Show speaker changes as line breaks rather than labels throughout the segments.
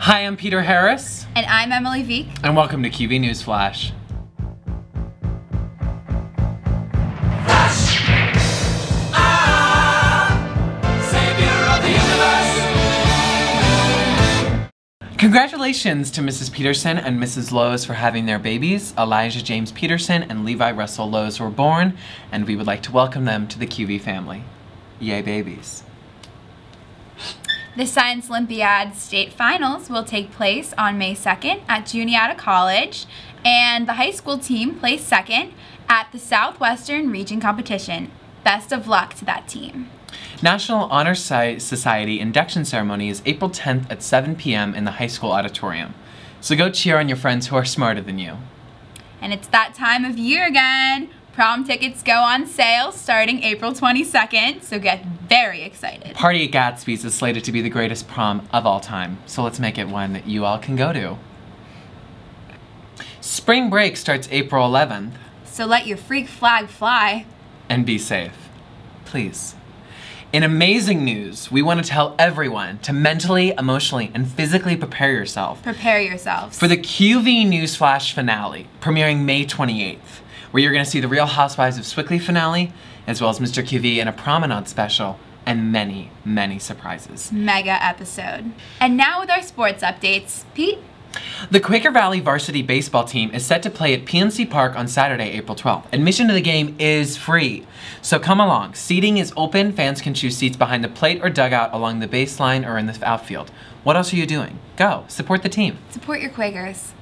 Hi, I'm Peter Harris.
And I'm Emily Veeck.
And welcome to QV News Flash. Congratulations to Mrs. Peterson and Mrs. Lowe's for having their babies. Elijah James Peterson and Levi Russell Lowe's were born, and we would like to welcome them to the QV family. Yay, babies.
The Science Olympiad State Finals will take place on May 2nd at Juniata College, and the high school team placed second at the Southwestern Region Competition. Best of luck to that team.
National Honor Society induction ceremony is April 10th at 7 p.m. in the high school auditorium. So go cheer on your friends who are smarter than you.
And it's that time of year again. Prom tickets go on sale starting April 22nd, so get very excited.
Party at Gatsby's is slated to be the greatest prom of all time, so let's make it one that you all can go to. Spring break starts April 11th.
So let your freak flag fly.
And be safe. Please. In amazing news, we want to tell everyone to mentally, emotionally, and physically prepare yourself.
Prepare yourselves.
For the QV News Flash finale, premiering May 28th, where you're going to see the Real Housewives of Swickley finale, as well as Mr. QV and a promenade special, and many, many surprises.
Mega episode. And now with our sports updates. Pete?
The Quaker Valley varsity baseball team is set to play at PNC Park on Saturday, April 12th. Admission to the game is free, so come along. Seating is open. Fans can choose seats behind the plate or dugout along the baseline or in the outfield. What else are you doing? Go, support the team.
Support your Quakers.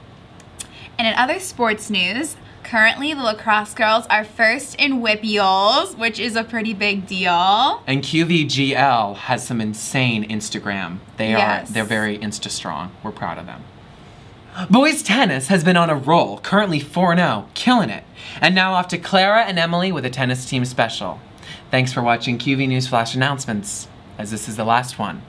And in other sports news, currently the lacrosse girls are first in WIPIOLs, which is a pretty big deal.
And QVGL has some insane Instagram. They're very Insta strong. We're proud of them. Boys tennis has been on a roll, currently 4-0, killing it. And now off to Clara and Emily with a tennis team special. Thanks for watching QV News Flash announcements, as this is the last one.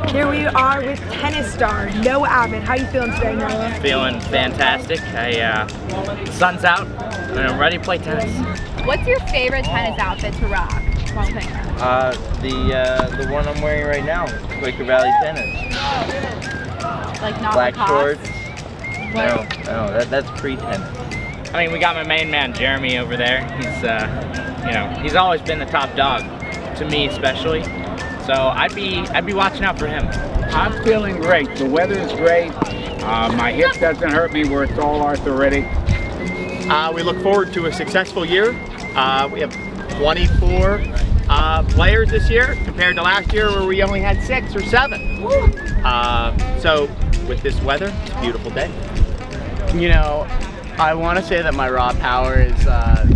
Here we are with tennis star Noah Abbott. How are you feeling today, Noah?
Feeling fantastic. The sun's out and I'm ready to play tennis.
What's your favorite tennis outfit to rock?
The one I'm wearing right now, Quaker Valley Tennis.
Like not
black
Lacoste?
shorts. No, that's pre-tennis.
I mean, we got my main man Jeremy over there. He's, he's always been the top dog to me, especially. So I'd be watching out for him.
I'm feeling great. The weather is great. My hip doesn't hurt me where it's all arthritic.
We look forward to a successful year. We have 24 players this year compared to last year where we only had 6 or 7. So with this weather, it's a beautiful day.
You know, I want to say that my raw power is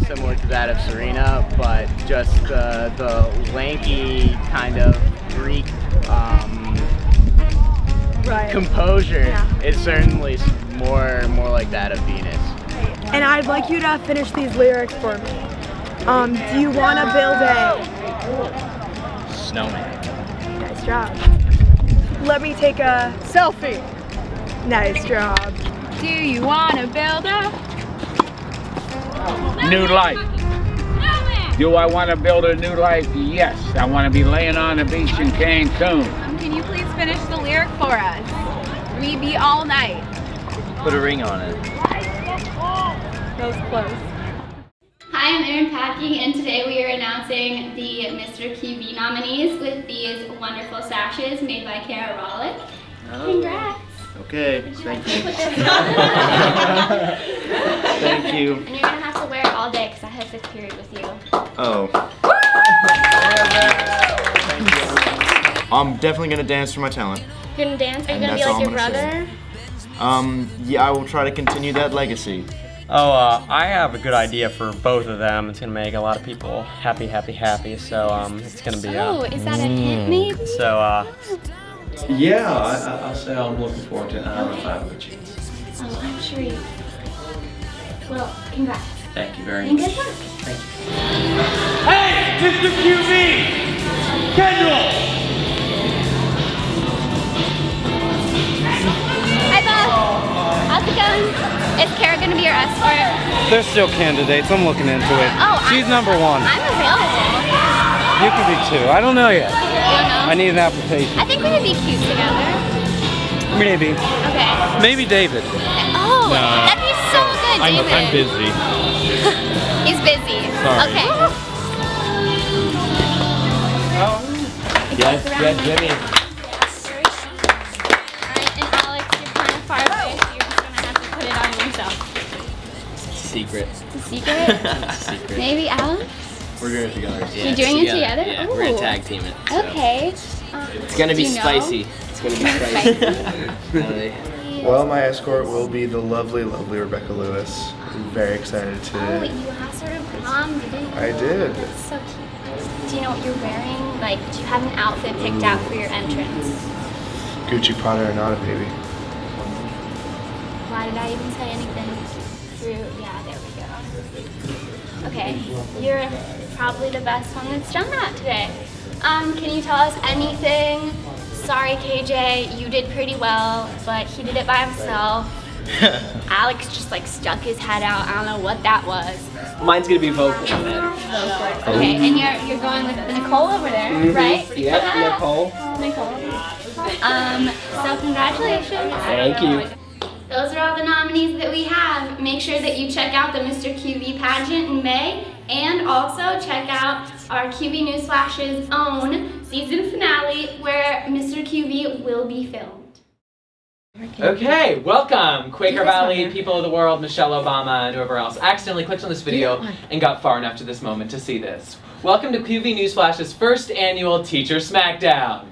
similar to that of Serena, but just the lanky kind of Greek composure is certainly more like that of Venus.
And I'd like you to finish these lyrics for me. Do you want to build a
snowman?
Nice job. Let me take a selfie. Nice job.
Do you want to build a
new life? Do I want to build a new life? Yes. I want to be laying on the beach in Cancun.
Can you please finish the lyric for us? We be all night.
Put a ring on it.
That was close.
Hi, I'm Erin, Papke, and today we are announcing the Mr. QV nominees with these wonderful sashes made by Clara. Congrats!
Okay, thank you.
Put this on.
Thank you.
And you're gonna have to wear it all day because I have 5th period with you.
Oh. I'm definitely gonna dance for my talent.
You're gonna dance? Are you gonna be like your brother?
Yeah, I will try to continue that legacy.
Oh, I have a good idea for both of them. It's gonna make a lot of people happy. So it's gonna be.
Oh, is that a hint, maybe?
So
yeah, I'll say I'm looking forward to it. I don't know if I have a good chance.
Oh, I'm sure you. Well, congrats.
Thank you very
And
much.
good luck.
Thank you.
Hey, Mr. QV! Kendall!
Hi, Bob. How's it going? Is Clara gonna be your escort?
They're still candidates. I'm looking into it.
Oh,
she's number 1.
I'm available.
You could be too. I don't know yet.
You don't know?
I need an application.
I think we would be cute together.
Maybe.
Okay.
Maybe David.
Oh, that'd be so good, David.
I'm busy.
He's busy.
Sorry.
Okay.
Yes, Jimmy.
Alright, and Alex, you're kind of far away, so you're just gonna have to put it on yourself.
Secret.
It's a secret?
Secret.
Maybe Alex?
We're doing it together.
Yeah, you're doing it together?
Yeah,
Ooh.
we're gonna tag team it. So.
Okay.
It's gonna be spicy. It's gonna be spicy.
Well, my escort will be the lovely, lovely Rebecca Lewis. I'm very excited to...
Oh, you asked her to prom, didn't you?
I did.
That's so cute. Do you know what you're wearing? Like, do you have an outfit picked out for your entrance?
Gucci, Prada, or not, baby.
Why did I even say anything through? Yeah, there we go. Okay, you're probably the best one that's done that today. Can you tell us anything? Sorry, KJ, you did pretty well, but he did it by himself. Alex just like stuck his head out. I don't know what that was.
Mine's gonna be vocal.
Okay, and you're going with Nicole over there, right?
Yeah, Nicole.
Nicole. So congratulations.
Thank you.
Those are all the nominees that we have. Make sure that you check out the Mr. QV pageant in May, and also check out our QV Newsflash's own season finale where Mr. QV will be filmed.
Okay, welcome, Quaker Valley, people of the world, Michelle Obama, and whoever else accidentally clicked on this video and got far enough to this moment to see this. Welcome to QV Newsflash's first annual Teacher Smackdown.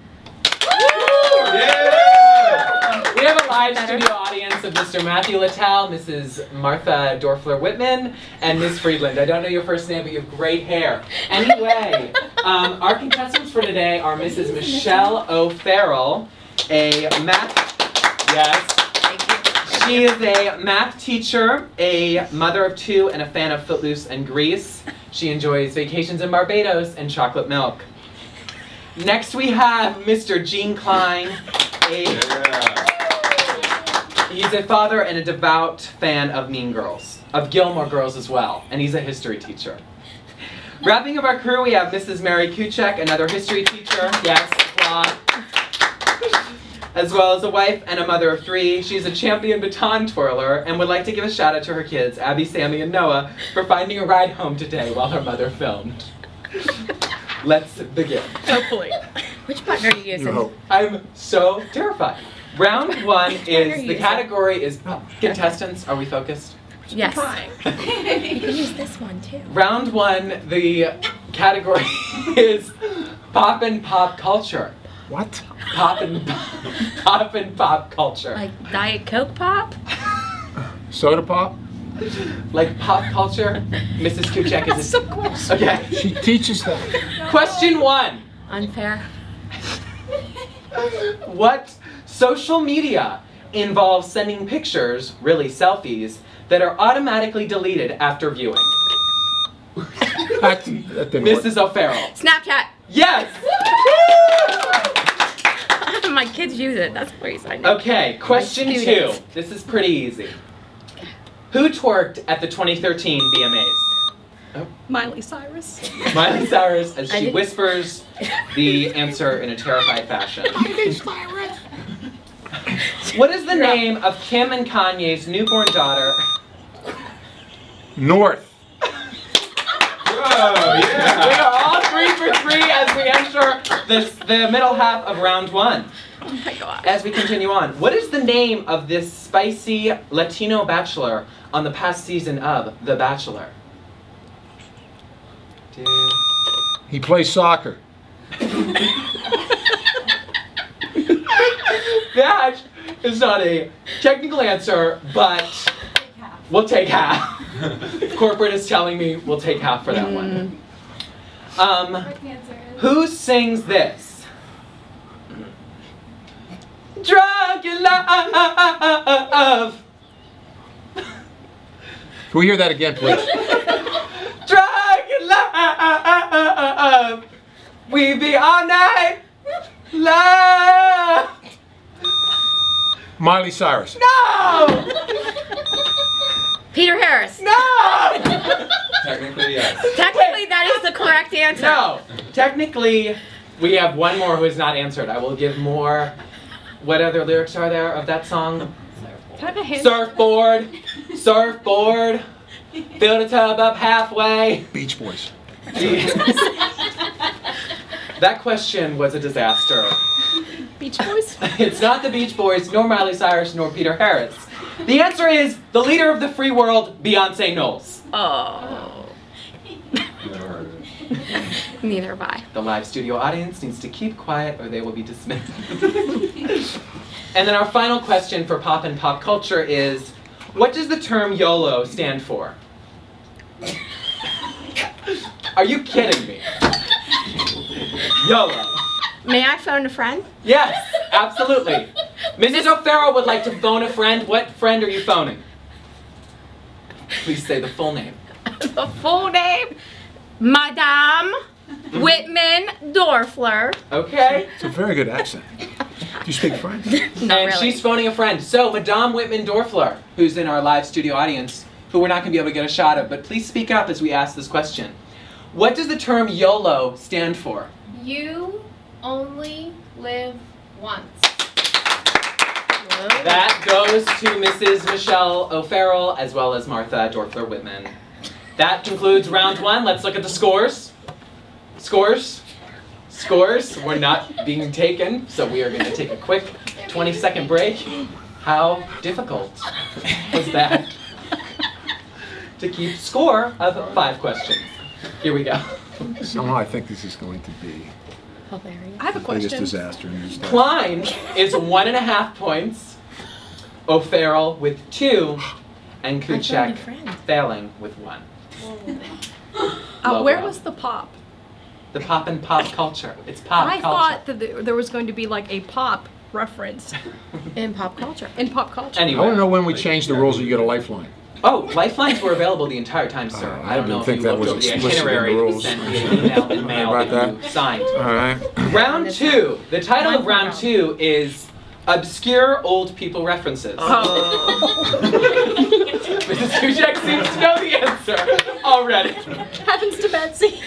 Yeah! We have a live studio audience of Mr. Matthew Littell, Mrs. Martha Dorfler-Whitman, and Ms. Friedland. I don't know your first name, but you have great hair. Anyway, our contestants for today are Mrs. Michelle O'Farrell, a math... Yes. She is a math teacher, a mother of two, and a fan of Footloose and Grease. She enjoys vacations in Barbados and chocolate milk. Next we have Mr. Gene Klein. He's a father and a devout fan of Mean Girls, of Gilmore Girls as well, and he's a history teacher. Wrapping up our crew, we have Mrs. Mary Kuchek, another history teacher. Yes, applause. As well as a wife and a mother of three. She's a champion baton twirler and would like to give a shout out to her kids, Abby, Sammy, and Noah, for finding a ride home today while her mother filmed. Let's begin.
Hopefully. Which button are you using?
I'm so terrified. Round one is, the category is, contestants, are we focused?
Yes. You can use this one too.
Round one, the category is pop and pop culture.
What?
Pop and pop culture.
Like Diet Coke pop?
Soda pop?
Like pop culture? Mrs. Kuchek is
so close.
Okay.
She teaches that.
Question one.
Unfair.
What social media involves sending pictures, really selfies, that are automatically deleted after viewing?
That didn't
Mrs. O'Farrell.
Snapchat.
Yes!
My kids use it. That's the reason I know.
Okay, question two. This is pretty easy. Who twerked at the 2013 VMAs? Oh.
Miley Cyrus.
Miley Cyrus, as she whispers the answer in a terrified fashion.
Miley Cyrus.
What is the name of Kim and Kanye's newborn daughter?
North.
Whoa, yeah. We are all 3 for 3 as we enter the middle half of round one.
Oh my God.
As we continue on, what is the name of this spicy Latino bachelor on the past season of The Bachelor?
He plays soccer.
That is not a technical answer, but we'll take half. Corporate is telling me we'll take half for that one. Who sings this? Drunk in love.
Can we hear that again, please?
Drunk in love. We be all night. Love.
Miley Cyrus.
No!
Peter Harris.
No!
Technically, yes.
Technically, that is the correct answer.
No. Technically, we have one more who is not answered. I will give more. What other lyrics are there of that song?
Can I have a hint?
Surfboard, surfboard, fill the tub up halfway.
Beach Boys.
That question was a disaster.
Beach Boys?
It's not the Beach Boys, nor Miley Cyrus, nor Peter Harris. The answer is the leader of the free world, Beyonce Knowles.
Oh. Neither have I.
The live studio audience needs to keep quiet or they will be dismissed. And then our final question for pop and pop culture is, what does the term YOLO stand for? Are you kidding me? YOLO.
May I phone a friend?
Yes, absolutely. Mrs. O'Farrell would like to phone a friend. What friend are you phoning? Please say the full name.
The full name? Madame Whitman Dorfler.
Okay.
It's a very good accent. Do you speak French?
Not
And
really.
she's phoning a friend. So, Madame Whitman Dorfler, who's in our live studio audience, who we're not going to be able to get a shot of, but please speak up as we ask this question. What does the term YOLO stand for?
You only live once.
That goes to Mrs. Michelle O'Farrell as well as Martha Dorfler Whitman. That concludes round one. Let's look at the scores. Scores. Scores were not being taken, so we are going to take a quick 20-second break. How difficult was that to keep score of 5 questions? Here we go.
Somehow I think this is going to be
Hilarious.
I have a
the biggest
question.
disaster in history.
Klein is 1.5 points, O'Farrell with 2, and Kuchek failing with 1.
Where was the pop?
The pop and pop culture. It's pop
I
culture.
thought that there was going to be like a pop reference.
In pop culture.
In pop culture.
Anyway.
I want to know when we changed the rules that you get a lifeline.
Oh, lifelines were available the entire time, sir. I don't know if you looked over the itinerary that was sent via email and mail that you signed.
All right.
Round 2. The title of round 2 is Obscure Old People References. Mrs. Kuchek seems to know the answer already.
Happens to Betsy.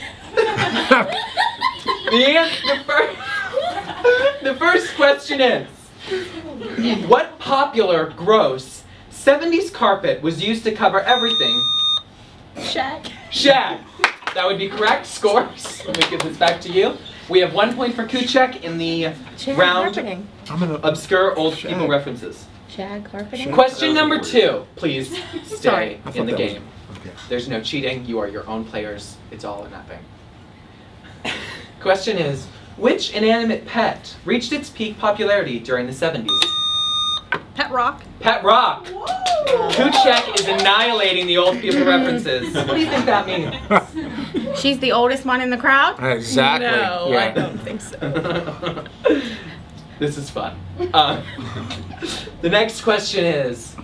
The first question is, what popular, gross 70s carpet was used to cover everything?
Shag.
Shag. That would be correct. Scores. Let me give this back to you. We have 1 point for Kuchek in the round Obscure Old People References.
Shag carpeting.
Question number 2. Please stay
I thought
in the
that was-
game.
okay.
There's no cheating. You are your own players. It's all or nothing. Question is, which inanimate pet reached its peak popularity during the 70s?
Pet Rock.
Pet Rock. Kuchek is annihilating the old people references. What do you think that means?
She's the oldest one in the crowd?
Exactly.
No,
yeah.
I don't think so.
This is fun. The next question is,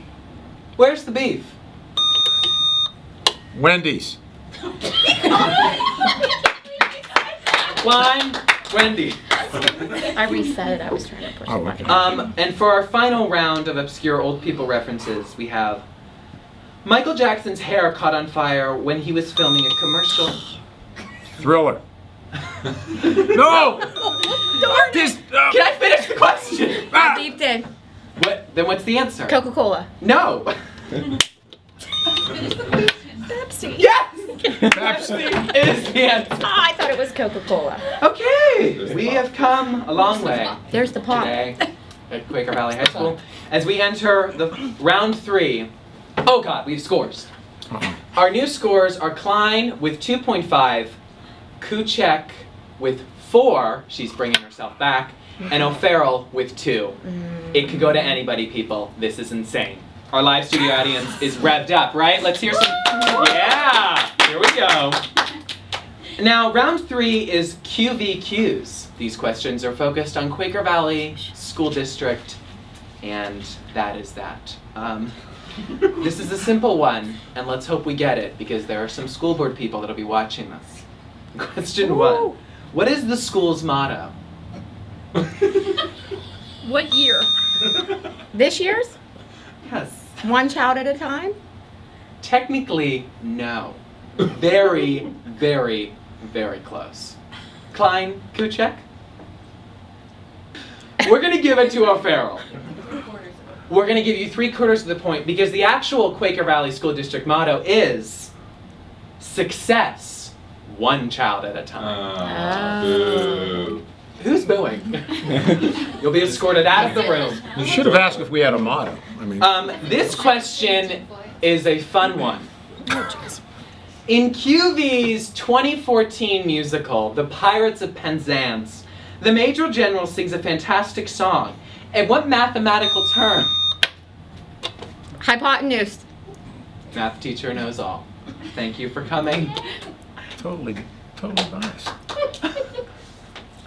where's the beef?
Wendy's.
Klein, Wendy.
I reset it. I was trying to push
Oh,
the
okay.
button.
And for our final round of obscure old people references, we have Michael Jackson's hair caught on fire when he was filming a commercial.
Thriller. No!
Darn it.
Can I finish the question?
I beeped in.
What? Then what's the answer?
Coca-Cola.
No.
Pepsi.
Yes!
Pepsi.
It is the answer.
Oh, I thought it was Coca-Cola.
Okay, we have come a long way
There's the pop.
today at Quaker Valley High School. As we enter the round 3, oh God, we have scores. Our new scores are Klein with 2.5, Kuchek with 4, she's bringing herself back, and O'Farrell with 2. It could go to anybody, people. This is insane. Our live studio audience is revved up, right? Let's hear some. Yeah, here we go. Now, round 3 is QVQs. These questions are focused on Quaker Valley School District, and that is that. This is a simple one, and let's hope we get it, because there are some school board people that'll be watching this. Question 1. What is the school's motto?
What year?
This year's?
Yes.
One child at a time?
Technically, no. Very, very, very close. Klein, Kuchek? We're gonna give it to O'Farrell. We're gonna give you 3/4 of the point because the actual Quaker Valley School District motto is success, one child at a time.
Boo.
Who's booing? You'll be escorted out of the room.
You should have asked if we had a motto. I mean,
This question is a fun one. In QV's 2014 musical, The Pirates of Penzance, the Major General sings a fantastic song. And what mathematical term?
Hypotenuse.
Math teacher knows all. Thank you for coming.
totally biased.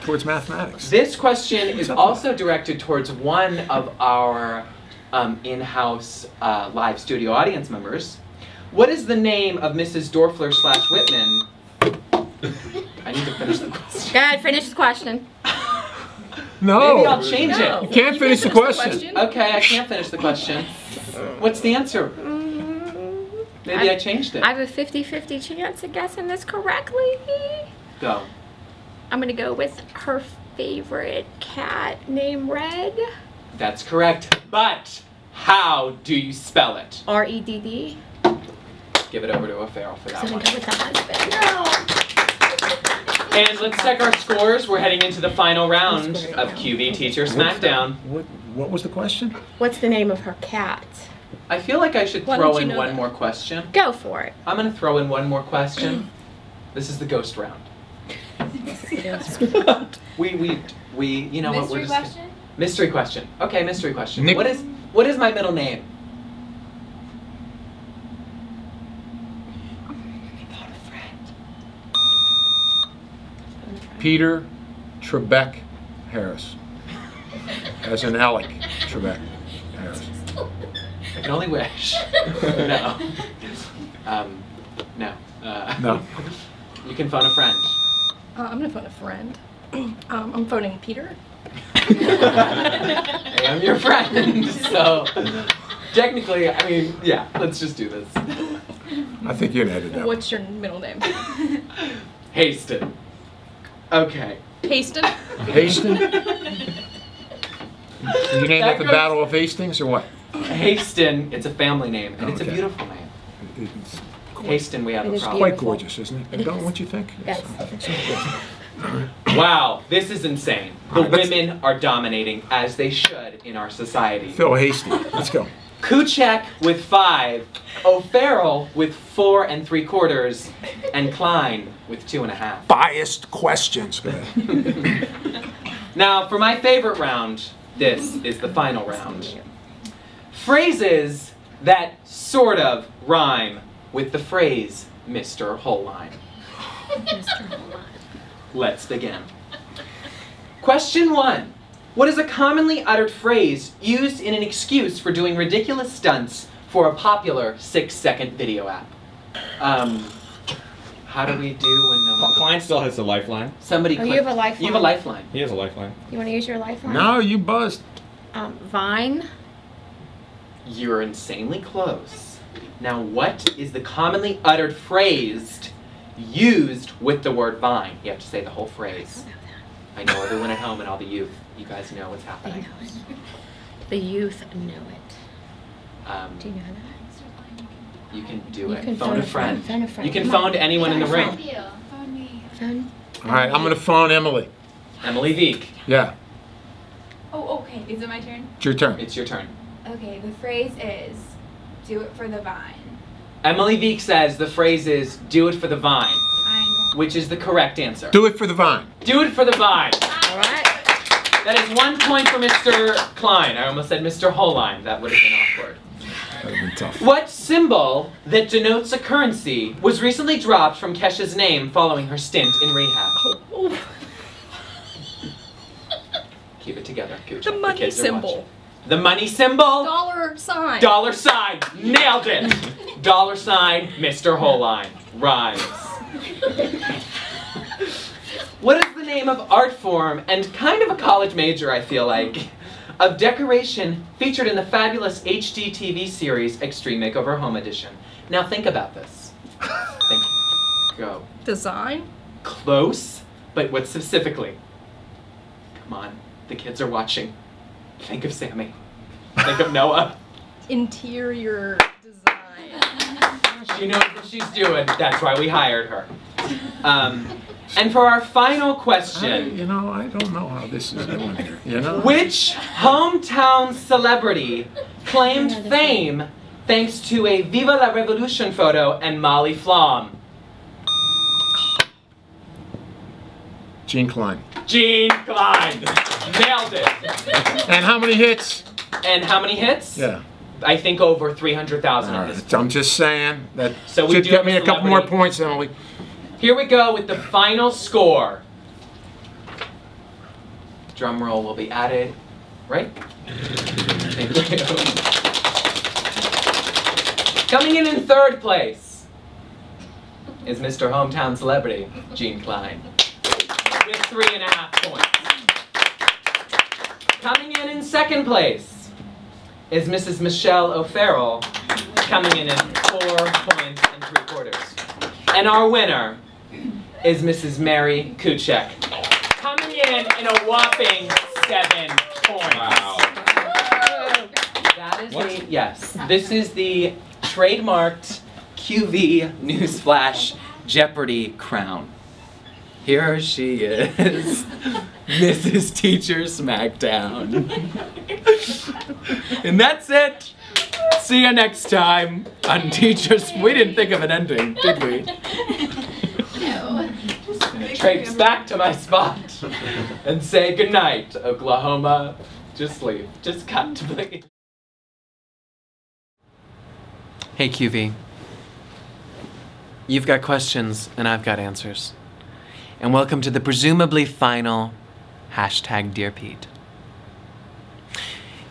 Towards mathematics.
This question is also directed towards one of our in-house live studio audience members. What is the name of Mrs. Dorfler/Whitman? I need to finish the question.
Go ahead, finish the question.
No.
Maybe I'll change it.
You can't finish the question.
Okay, I can't finish the question. What's the answer? Maybe I changed it.
I have a 50-50 chance of guessing this correctly.
Go.
I'm gonna go with her favorite cat named Red.
That's correct. But how do you spell it?
R-E-D-D.
Give it over to O'Farrell for that
I'm
one.
gonna go with the husband.
And let's check our scores. We're heading into the final round of QV Teacher Smackdown.
What was the question?
What's the name of her cat?
I feel like I should throw in one more question.
Go for it.
I'm gonna throw in one more question. This is the ghost round. We you know what we're just
question?
mystery question. Okay, mystery question.
Nick-
What is my middle name?
Peter Trebek Harris. As in Alec Trebek Harris.
I can only wish. No. No.
No.
You can phone a friend.
I'm gonna phone a friend. I'm phoning Peter.
Hey, I'm your friend, so technically, I mean, yeah, let's just do this.
I think you can edit that.
What's your middle name?
Haston. Okay.
Haston?
Haston? You named it the Battle of Hastings or what?
Haston, it's a family name, and it's a
Okay.
beautiful name.
It's
Haston, we have a problem.
quite gorgeous, isn't it? Don't what you think?
Yes.
I think so.
Wow, this is insane. The women are dominating, as they should, in our society.
Phil Hasty. Let's go.
Kuchek with 5, O'Farrell with 4 3/4, and Klein with 2.5.
Biased questions. Go ahead.
Now, for my favorite round, this is the final round. Phrases that sort of rhyme with the phrase Mr. Wholeline. Let's begin. Question 1. What is a commonly uttered phrase used in an excuse for doing ridiculous stunts for a popular 6-second video app? How do we do when no one...
Klein still has a lifeline.
Somebody
Oh, you have a lifeline.
You have a lifeline.
He has a lifeline.
You want to use your lifeline?
No, you buzzed.
Vine.
You're insanely close. Now, what is the commonly uttered phrase used with the word vine? You have to say the whole phrase. I know everyone at home and all the youth. You guys know what's happening.
The youth know it. Do you know that?
You can do
You
it.
can
Phone a friend.
Phone a friend.
You can
Come
phone
on.
anyone in the room.
Phone me.
Phone.
All right, I'm going to phone Emily.
Emily Veeck.
Yeah,
Oh, okay. Is it my turn?
it's your turn.
It's your turn.
Okay, the phrase is, do it for the vine.
Emily Veeck says the phrase is, do it for the vine, which is the correct answer.
Do it for the vine.
Do it for the vine.
All right.
That is 1 point for Mr. Klein. I almost said Mr. Wholeline. That would have been awkward.
That would have been tough.
What symbol that denotes a currency was recently dropped from Kesha's name following her stint in rehab? Keep it together, Kuchek.
The money
kids are
symbol.
watching. The money symbol?
Dollar sign.
Dollar sign. Nailed it. Dollar sign, Mr. Wholeline. Rhymes. What is the name of art form, and kind of a college major, I feel like, of decoration featured in the fabulous HGTV series Extreme Makeover Home Edition? Now think about this. Think. Go.
Design.
Close. But what specifically? Come on, the kids are watching. Think of Sammy. Think of Noah.
Interior design.
She knows what she's doing. That's why we hired her. And for our final question.
I don't know how this is going here.
Which hometown celebrity claimed fame thanks to a Viva la Revolution photo and Molly Flom?
Gene Klein.
Gene Klein. Nailed it.
And how many hits?
And how many hits?
Yeah.
I think over 300,000 at this point.
I'm just saying that
So we
should
do
get
have
me
a
a couple more points, Emily.
Here we go with the final score. Drum roll will be added, right? Thank you. Coming in third place is Mr. Hometown Celebrity, Gene Klein, with 3.5 points. Coming in second place is Mrs. Michelle O'Farrell, coming in 4 points and 3/4. And our winner is Mrs. Mary Kuchek, coming in a whopping 7 points. Wow. That is yes. This is the trademarked QV Newsflash Jeopardy crown. Here she is, Mrs. Teacher Smackdown. And that's it. See you next time on Teachers. We didn't think of an ending, did we?
No.
Traipse back to my spot and say goodnight, Oklahoma. Just sleep. Just cut to play. Hey QV. You've got questions and I've got answers. And welcome to the presumably final #Dear Pete.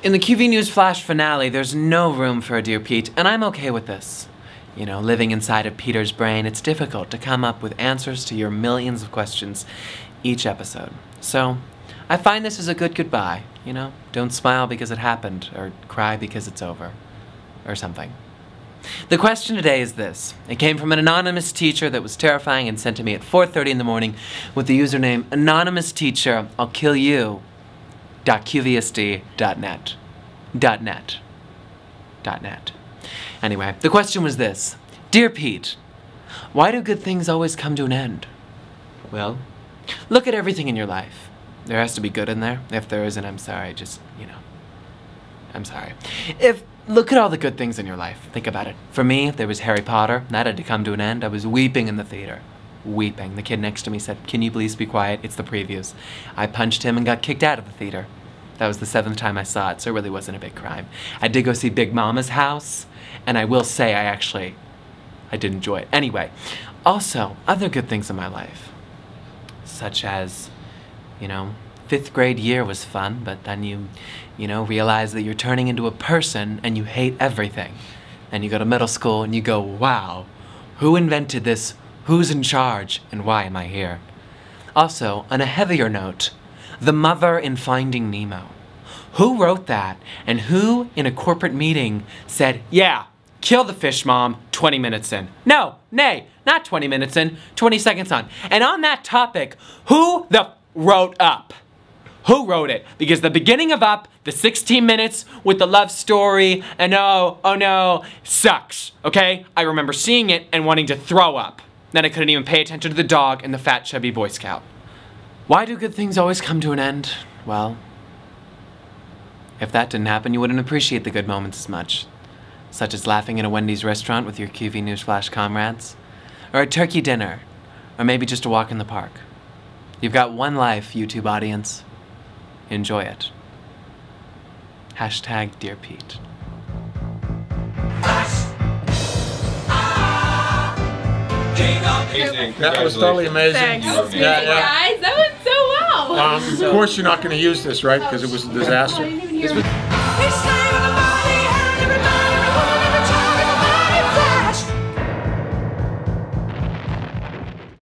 In the QV News Flash finale, there's no room for a Dear Pete, and I'm okay with this. You know, living inside of Peter's brain, it's difficult to come up with answers to your millions of questions each episode. So, I find this is a good goodbye, you know? Don't smile because it happened, or cry because it's over, or something. The question today is this. It came from an anonymous teacher that was terrifying and sent to me at 4:30 in the morning with the username Anonymous Teacher, I'll kill you. .qvsd.net. .net. Anyway, the question was this. Dear Pete, why do good things always come to an end? Well, look at everything in your life. There has to be good in there. If there isn't, I'm sorry. Just, you know, I'm sorry. Look at all the good things in your life. Think about it. For me, there was Harry Potter. That had to come to an end. I was weeping in the theater. Weeping. The kid next to me said, "Can you please be quiet? It's the previews." I punched him and got kicked out of the theater. That was the 7th time I saw it, so it really wasn't a big crime. I did go see Big Mama's House, and I will say I did enjoy it. Anyway, also, other good things in my life, such as, you know, 5th grade year was fun, but then you realize that you're turning into a person and you hate everything. And you go to middle school and you go, wow, who invented this? Who's in charge? And why am I here? Also, on a heavier note, the mother in Finding Nemo. Who wrote that? And who, in a corporate meeting, said, yeah, kill the fish mom 20 minutes in? No, nay, not 20 minutes in, 20 seconds on. And on that topic, who the wrote Up? Who wrote it? Because the beginning of Up, the 16 minutes with the love story, and oh no, sucks, okay? I remember seeing it and wanting to throw up. Then I couldn't even pay attention to the dog and the fat, chubby Boy Scout. Why do good things always come to an end? Well, if that didn't happen, you wouldn't appreciate the good moments as much. Such as laughing in a Wendy's restaurant with your QV Newsflash comrades, or a turkey dinner, or maybe just a walk in the park. You've got one life, YouTube audience. Enjoy it. #Dear Pete.
Amazing. That was totally amazing.
Thanks.
Guys, that went so well.
Of course you're not going to use this, right? Because it was a disaster.
I didn't even hear it.